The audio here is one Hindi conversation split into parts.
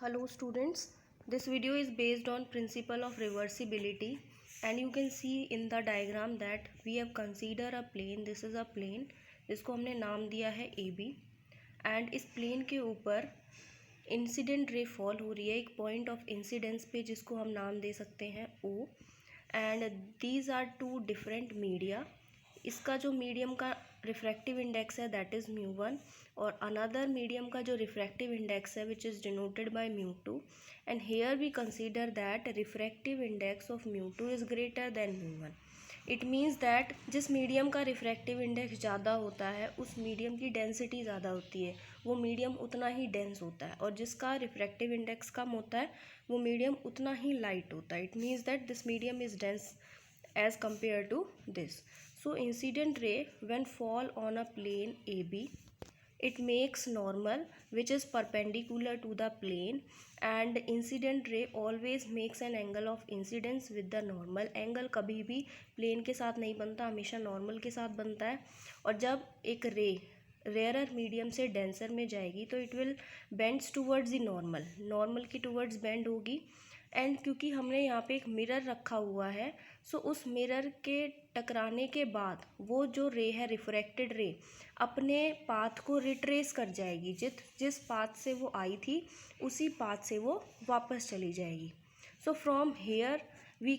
Hello students, this video is based on principle of reversibility and you can see in the diagram that we have considered a plane. This is a plane जिसको हमने नाम दिया है AB and इस plane के ऊपर इंसिडेंट रे फॉल हो रही है एक पॉइंट ऑफ इंसिडेंस पे जिसको हम नाम दे सकते हैं O and these are two different media. इसका जो मीडियम का रिफ्रैक्टिव इंडेक्स है दैट इज़ μ1 और अनदर मीडियम का जो रिफ्रैक्टिव इंडेक्स है which is denoted by μ2 and here we consider that refractive index of μ2 is greater than μ1। It means that जिस मीडियम का रिफ्रैक्टिव इंडेक्स ज़्यादा होता है उस मीडियम की डेंसिटी ज़्यादा होती है, वो मीडियम उतना ही डेंस होता है, और जिसका रिफ्रैक्टिव इंडेक्स कम होता है वो मीडियम उतना ही लाइट होता है। It means that this medium is dense as compared to this. So incident ray when fall on a plane AB, it makes normal which is perpendicular to the plane and incident ray always makes an angle of incidence with the normal angle। कभी भी plane के साथ नहीं बनता, हमेशा normal के साथ बनता है। और जब एक ray रेयरर मीडियम से डेंसर में जाएगी तो it will bends towards the normal की टूवर्ड्स बेंड होगी। एंड क्योंकि हमने यहाँ पे एक मिरर रखा हुआ है सो उस मिरर के टकराने के बाद वो जो रे है रिफ्रैक्टेड रे अपने पाथ को रिट्रेस कर जाएगी, जिस पाथ से वो आई थी उसी पाथ से वो वापस चली जाएगी। So from here we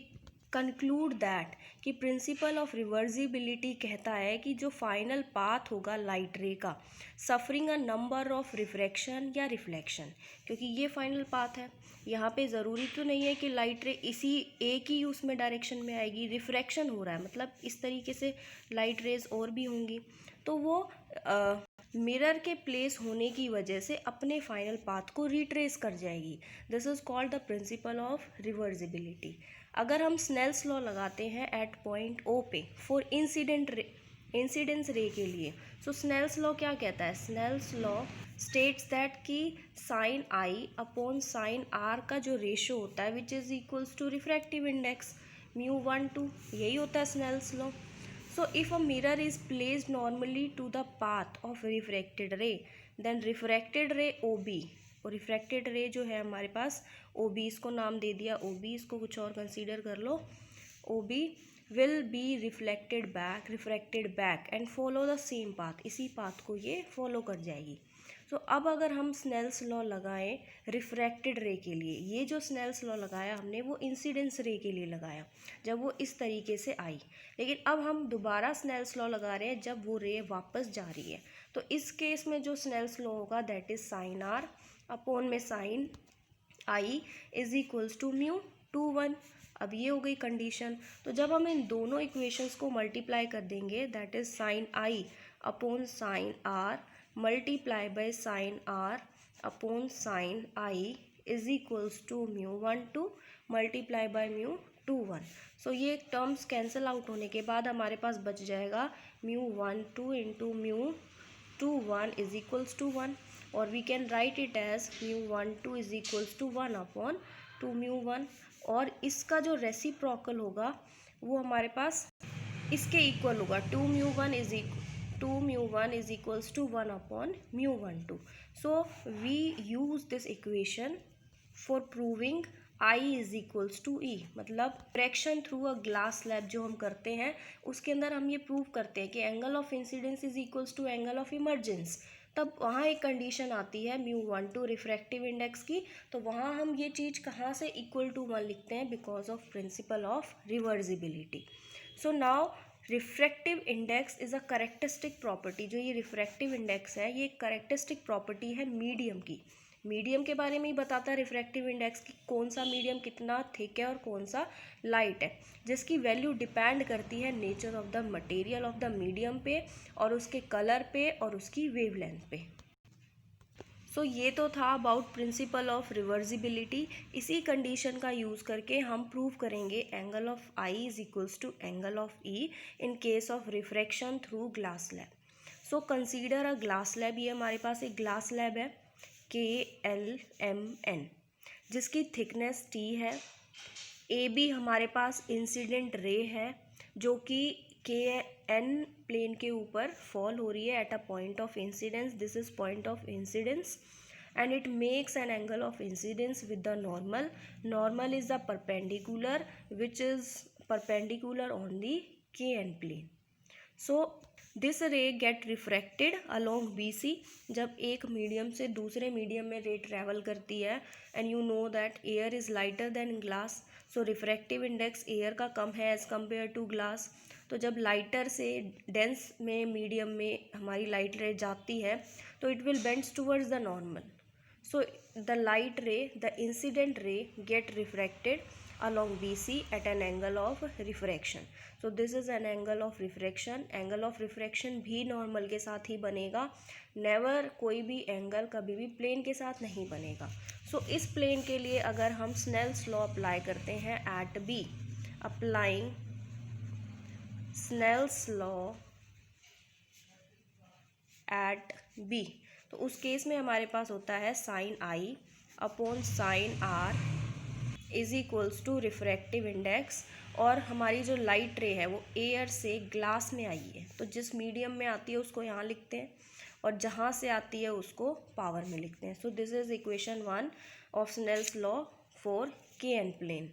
conclude that कि प्रिंसिपल ऑफ रिवर्सिबिलिटी कहता है कि जो फाइनल पाथ होगा लाइट रे का suffering a number of refraction या रिफ्लेक्शन, क्योंकि ये फाइनल पाथ है, यहाँ पे ज़रूरी तो नहीं है कि लाइट रे इसी एक ही उसमें डायरेक्शन में आएगी, रिफ्रैक्शन हो रहा है मतलब इस तरीके से लाइट रेज और भी होंगी, तो वो मिरर के प्लेस होने की वजह से अपने फाइनल पाथ को रिट्रेस कर जाएगी। This is called the principle of reversibility. अगर हम स्नेल्स लॉ लगाते हैं एट पॉइंट ओ पे फॉर इंसिडेंस रे के लिए, सो स्नेल्स लॉ क्या कहता है? स्नेल्स लॉ स्टेट्स दैट कि साइन आई अपॉन साइन आर का जो रेशो होता है which is equals to refractive index μ1/2, यही होता है Snell's law. So if a mirror is placed normally to the path of refracted ray then refracted ray O B, और रिफ्रैक्टेड रे जो है हमारे पास ओ बी, इसको नाम दे दिया ओ बी, इसको कुछ और कंसीडर कर लो, O B will be refracted back and follow the same path, इसी पाथ को ये फॉलो कर जाएगी। सो अब अगर हम स्नेल्स लॉ लगाएं रिफ्रैक्टेड रे के लिए, ये जो स्नेल्स लॉ लगाया हमने वो इंसिडेंस रे के लिए लगाया जब वो इस तरीके से आई, लेकिन अब हम दोबारा स्नेल्स लॉ लगा रहे हैं जब वो रे वापस जा रही है, तो इस केस में जो स्नेल्स लॉ होगा that is sine R upon में sine I is equals to μ2/1। अब ये हो गई कंडीशन, तो जब हम इन दोनों इक्वेशंस को मल्टीप्लाई कर देंगे that is sine I upon sine R multiply by sine R upon sine I is equals to μ1/2 multiply by μ2/1। So ये टर्म्स कैंसिल आउट होने के बाद हमारे पास बच जाएगा μ1/2 इंटू μ2/1 इज इक्वल्स टू 1, और we can write it as μ1/2 is equals to 1 upon 2μ1, और इसका जो रेसिप्रोकल होगा वो हमारे पास इसके इक्वल होगा 2μ1 is equals to 1 upon μ1/2। So we use this equation for proving I is equals to E, मतलब fraction through a glass slab जो हम करते हैं उसके अंदर हम ये प्रूव करते हैं कि angle of incidence is equals to angle of emergence, तब वहाँ एक कंडीशन आती है μ1/2 रिफ्रैक्टिव इंडेक्स की, तो वहाँ हम ये चीज़ कहाँ से इक्वल टू 1 लिखते हैं because of principal of reversibility. So now refractive index is a characteristic property, जो ये रिफ्रैक्टिव इंडेक्स है ये एक करेक्टरिस्टिक प्रॉपर्टी है मीडियम की। मीडियम के बारे में ही बताता है रिफ्रैक्टिव इंडेक्स की, कौन सा मीडियम कितना थिक है और कौन सा लाइट है, जिसकी वैल्यू डिपेंड करती है nature of the material of the medium पे और उसके कलर पे और उसकी वेवलेंथ पे। सो ये तो था अबाउट प्रिंसिपल ऑफ रिवर्सिबिलिटी। इसी कंडीशन का यूज़ करके हम प्रूव करेंगे angle of i is equals to angle of e in case of refraction through glass slab. So consider a glass slab, ये हमारे पास एक ग्लास स्लैब है KLMN जिसकी थिकनेस T है, AB हमारे पास इंसिडेंट रे है जो कि KN प्लेन के ऊपर फॉल हो रही है at a point of incidence, this is point of incidence, and it makes an angle of incidence with the normal. Normal is the perpendicular which is perpendicular on the KN plane. So this रे गेट रिफ्रैक्टेड अलोंग BC. जब एक मीडियम से दूसरे मीडियम में रे ट्रैवल करती है and you know that air is lighter than glass, so refractive index air का कम है एज़ कम्पेयर टू ग्लास. तो जब लाइटर से डेंस में मीडियम में हमारी लाइट रे जाती है तो it will bends towards the normal. So the light ray, the incident ray get refracted along BC at an angle of refraction. So this is an angle of refraction. Angle of refraction भी normal के साथ ही बनेगा. Never कोई भी angle कभी भी plane के साथ नहीं बनेगा. So इस plane के लिए अगर हम Snell's law apply करते हैं at B, applying Snell's law at B, तो उस केस में हमारे पास होता है sine I upon sine r is equals to refractive index. और हमारी जो लाइट रे है वो एयर से ग्लास में आई है, तो जिस मीडियम में आती है उसको यहाँ लिखते हैं और जहाँ से आती है उसको पावर में लिखते हैं. So this is equation 1 of Snell's law for KN plane.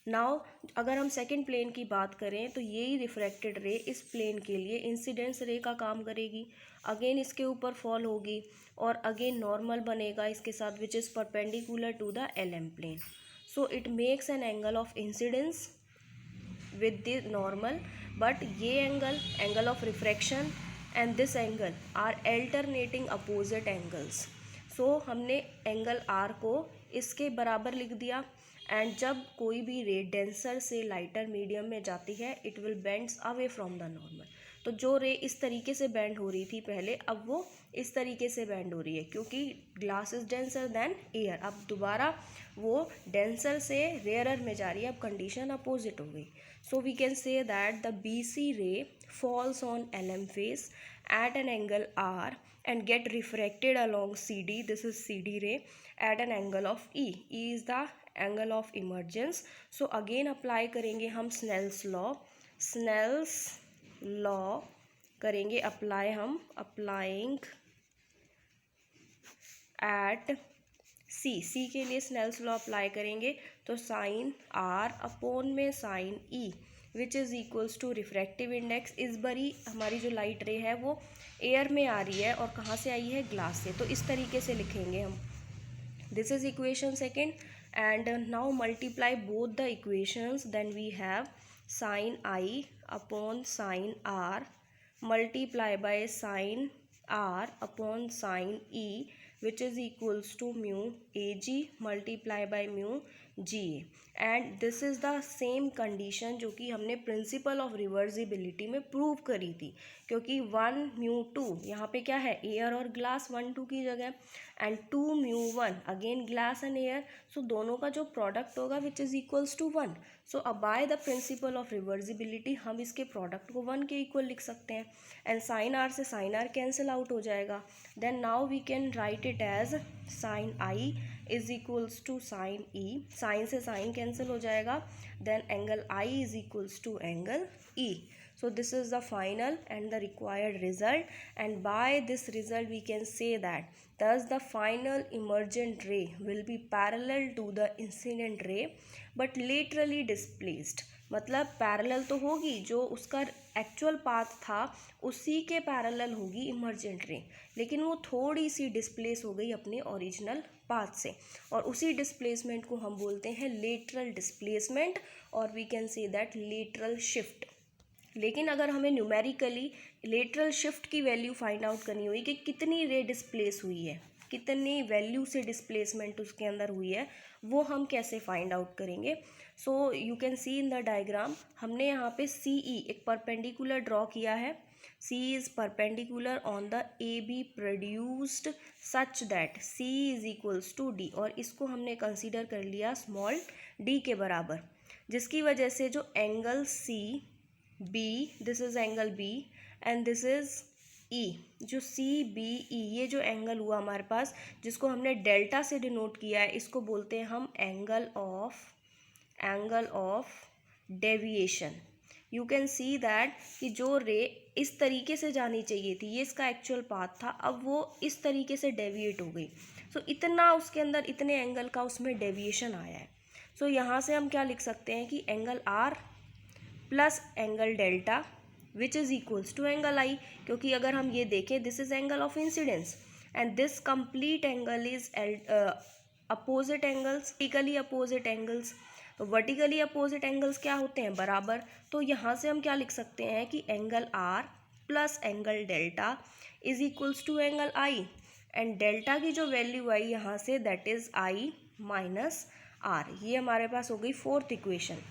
Now अगर हम सेकेंड प्लेन की बात करें तो यही रिफ्रैक्टेड रे इस प्लेन के लिए इंसिडेंस रे का काम करेगी. अगेन इसके ऊपर फॉल होगी और अगेन नॉर्मल बनेगा इसके साथ which is perpendicular to the LM plane. So it makes an angle of incidence with the normal, but ये angle of refraction and this angle are alternating opposite angles. So हमने एंगल R को इसके बराबर लिख दिया एंड जब कोई भी रे डेंसर से लाइटर मीडियम में जाती है it will bends away from the normal. तो जो रे इस तरीके से बेंड हो रही थी पहले, अब वो इस तरीके से बेंड हो रही है क्योंकि glass is denser then air. अब दोबारा वो डेंसर से रेयरर में जा रही है, अब कंडीशन अपोजिट हो गई. So we can say that the BC ray falls on LM face at an angle R and get refracted along CD. This is CD ray at an angle of E. E is the angle of emergence. So again apply करेंगे हम Snell's law. Snell's law करेंगे apply हम applying at C के लिए Snell's law अप्लाई करेंगे तो साइन R अपॉन में sine E which is equals to refractive index. इस बारी हमारी जो लाइट रे है वो एयर में आ रही है और कहाँ से आई है, ग्लास से, तो इस तरीके से लिखेंगे हम. This is equation second and now multiply both the equations. Then we have sine I upon sine R multiply by sine R upon sine E which is equals to mu AG multiply by mu GA. And this is the same condition जो कि हमने प्रिंसिपल ऑफ रिवर्सिबिलिटी में प्रूव करी थी, क्योंकि 1 mu 2 यहाँ पे क्या है, एयर और ग्लास 1 2 की जगह, and 2 mu 1 again glass and air. So दोनों का जो प्रोडक्ट होगा which is equals to 1. So अब by the principle of reversibility हम इसके प्रोडक्ट को 1 के इक्वल लिख सकते हैं एंड साइन आर से साइन आर कैंसिल आउट हो जाएगा. Then now we can write it as sine I is equals to sine E. Sine से साइन कैंसिल हो जाएगा. Then angle I is equals to angle E. So this is the final and the required result, and by this result we can say that thus the final emergent ray will be parallel to the incident ray but laterally displaced. मतलब पैरेलल तो होगी, जो उसका एक्चुअल पाथ था उसी के पैरेलल होगी इमर्जेंट रे, लेकिन वो थोड़ी सी डिस्प्लेस हो गई अपने ओरिजिनल पाथ से, और उसी डिस्प्लेसमेंट को हम बोलते हैं लेटरल डिस्प्लेसमेंट और we can say that lateral shift. लेकिन अगर हमें न्यूमेरिकली लेटरल शिफ्ट की वैल्यू फाइंड आउट करनी हुई कि कितनी रे डिस्प्लेस हुई है, कितनी वैल्यू से डिस्प्लेसमेंट उसके अंदर हुई है, वो हम कैसे फाइंड आउट करेंगे. So you can see in the diagram हमने यहाँ पे CE एक परपेंडिकुलर ड्रॉ किया है. C is perpendicular on the AB produced such that C is equals to D, और इसको हमने कंसीडर कर लिया स्मॉल d के बराबर, जिसकी वजह से जो angle CB, this is angle B and this is E, जो CBE ये जो एंगल हुआ हमारे पास जिसको हमने डेल्टा से डिनोट किया है, इसको बोलते हैं हम angle of deviation. You can see that कि जो रे इस तरीके से जानी चाहिए थी, ये इसका एक्चुअल पाथ था, अब वो इस तरीके से डेविएट हो गई. सो इतना उसके अंदर इतने एंगल का उसमें डेविएशन आया है। सो यहाँ से हम क्या लिख सकते हैं कि angle R plus angle delta which is equals to angle I, क्योंकि अगर हम ये देखें this is angle of incidence and this complete angle is opposite angles, vertically opposite angles. तो वर्टिकली अपोजिट एंगल्स क्या होते हैं, बराबर। तो यहाँ से हम क्या लिख सकते हैं कि angle R plus angle delta is equals to angle I, and delta की जो वैल्यू आई यहाँ से that is I minus R. ये हमारे पास हो गई फोर्थ इक्वेशन।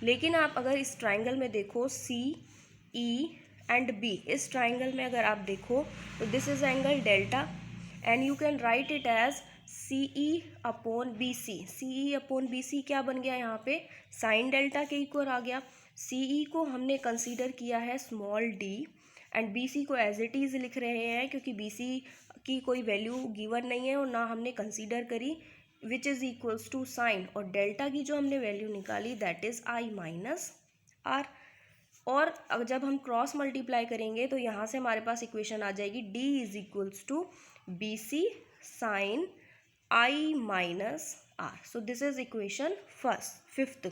लेकिन आप अगर इस ट्राइंगल में देखो सी ई एंड बी, इस ट्राइंगल में अगर आप देखो तो this is angle delta and you can write it as C E upon B C. C E upon B C क्या बन गया यहाँ पे, साइन डेल्टा के इक्वल आ गया। सी ई को हमने कंसीडर किया है small D and B C को एज इट इज़ लिख रहे हैं क्योंकि बी सी की कोई वैल्यू गिवन नहीं है और ना हमने कंसीडर करी, which is equals to sine, और डेल्टा की जो हमने वैल्यू निकाली that is I minus R. और जब हम क्रॉस मल्टीप्लाई करेंगे तो यहाँ से हमारे पास इक्वेशन आ जाएगी D is equals to B C sine I minus R. So this is equation fifth.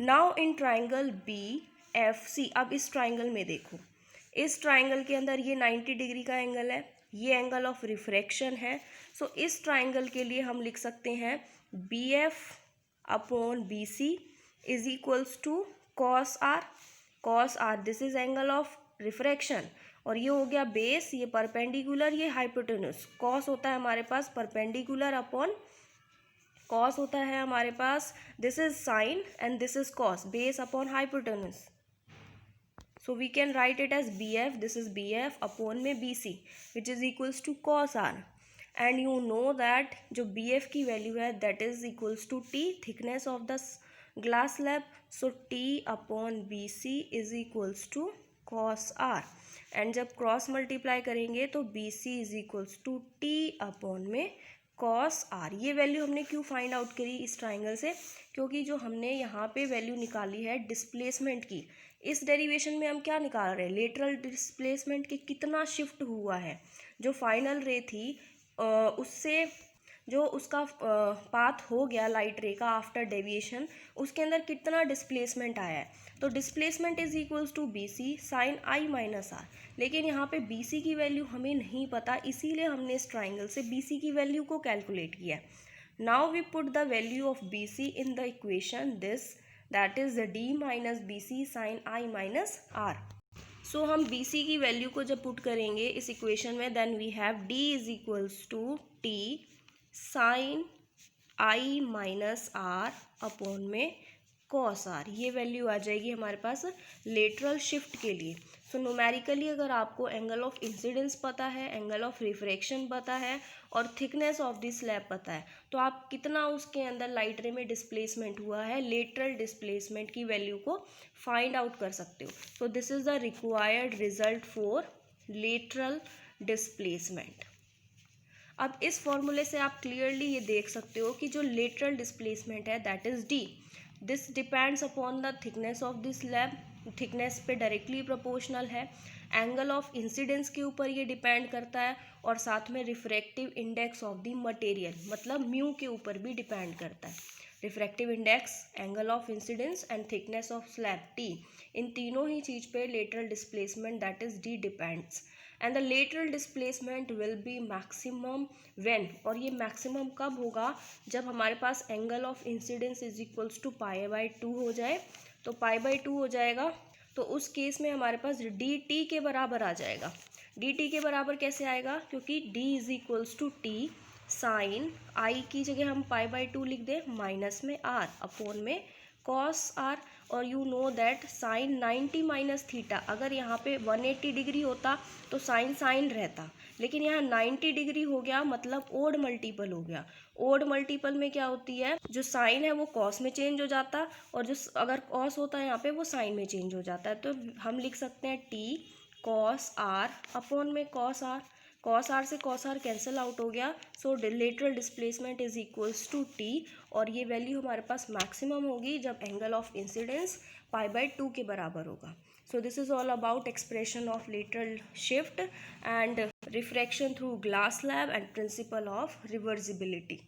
Now in triangle B F C, अब इस ट्राइंगल में देखो, इस ट्राइंगल के अंदर ये 90 डिग्री का एंगल है, ये एंगल ऑफ रिफ्रैक्शन है। सो इस ट्राइंगल के लिए हम लिख सकते हैं B F upon B C is equals to cos R. Cos R this is angle of refraction, और ये हो गया बेस, ये परपेंडिकुलर, ये हाइपोटेन्यूस। कॉस होता है हमारे पास परपेंडिकुलर अपॉन, कॉस होता है हमारे पास, this is sine and this is cos, base upon hypotenuse. So we can write it as B F, this is B F upon में B C which is equals to cos R. And you know that जो बी एफ की वैल्यू है that is equals to T, thickness of the glass slab. So T upon B C is equals to cos R, and जब क्रॉस मल्टीप्लाई करेंगे तो B C is equals to T upon में कॉस आर। ये वैल्यू हमने क्यों फाइंड आउट करी इस ट्राइंगल से, क्योंकि जो हमने यहाँ पे वैल्यू निकाली है डिस्प्लेसमेंट की, इस डेरिवेशन में हम क्या निकाल रहे हैं, लेटरल डिस्प्लेसमेंट के कितना शिफ्ट हुआ है। जो फाइनल रे थी उससे जो उसका पाथ हो गया लाइट रे का आफ्टर डेविएशन, उसके अंदर कितना डिस्प्लेसमेंट आया है। तो displacement is equals to B C sine I minus R. लेकिन यहाँ पे बी सी की वैल्यू हमें नहीं पता, इसीलिए हमने इस ट्राइंगल से बी सी की वैल्यू को कैलकुलेट किया। Now we put the value of B C in the equation this, that is D minus B C sine I minus R. So हम बी सी की वैल्यू को जब पुट करेंगे इस इक्वेशन में, then we have D is equals to T sine I minus R upon में कॉस आर। ये वैल्यू आ जाएगी हमारे पास लेटरल शिफ्ट के लिए। सो न्यूमेरिकली अगर आपको एंगल ऑफ इंसिडेंस पता है, एंगल ऑफ रिफ्रैक्शन पता है और थिकनेस ऑफ द स्लैब पता है, तो आप कितना उसके अंदर लाइट रे में डिस्प्लेसमेंट हुआ है, लेटरल डिस्प्लेसमेंट की वैल्यू को फाइंड आउट कर सकते हो। सो this is the required result for lateral displacement. अब इस फॉर्मूले से आप क्लियरली ये देख सकते हो कि जो लेटरल डिस्प्लेसमेंट है that is D, this depends upon the thickness of this slab, thickness पे डायरेक्टली प्रोपोर्शनल है। एंगल ऑफ इंसिडेंस के ऊपर ये डिपेंड करता है, और साथ में refractive index of the material मतलब म्यू के ऊपर भी डिपेंड करता है। Refractive index, angle of incidence and thickness of slab T, इन तीनों ही चीज़ पे lateral displacement that is D depends. And the lateral displacement will be maximum when, और ये मैक्सिमम कब होगा, जब हमारे पास angle of incidence is equals to pi by 2 हो जाए। तो पाई बाई 2 हो जाएगा तो उस केस में हमारे पास डी टी के बराबर आ जाएगा। डी टी के बराबर कैसे आएगा, क्योंकि D is equals to T sine I की जगह हम पाई बाई 2 लिख दें माइनस में आर अपॉन में कॉस आर। और you know that sine 90 minus theta, अगर यहाँ पे 180 डिग्री होता तो साइन साइन रहता, लेकिन यहाँ 90 डिग्री हो गया मतलब ओड मल्टीपल हो गया। ओड मल्टीपल में क्या होती है, जो साइन है वो कॉस में चेंज हो जाता, और जो अगर कॉस होता है यहाँ पे वो साइन में चेंज हो जाता है। तो हम लिख सकते हैं टी कॉस आर अपॉन में कॉस आर। कॉस आर से कॉस आर कैंसिल आउट हो गया। So lateral displacement is equals to T, और ये वैल्यू हमारे पास मैक्सिमम होगी जब angle of incidence pi by 2 के बराबर होगा। So this is all about expression of lateral shift and refraction through glass slab and principle of reversibility.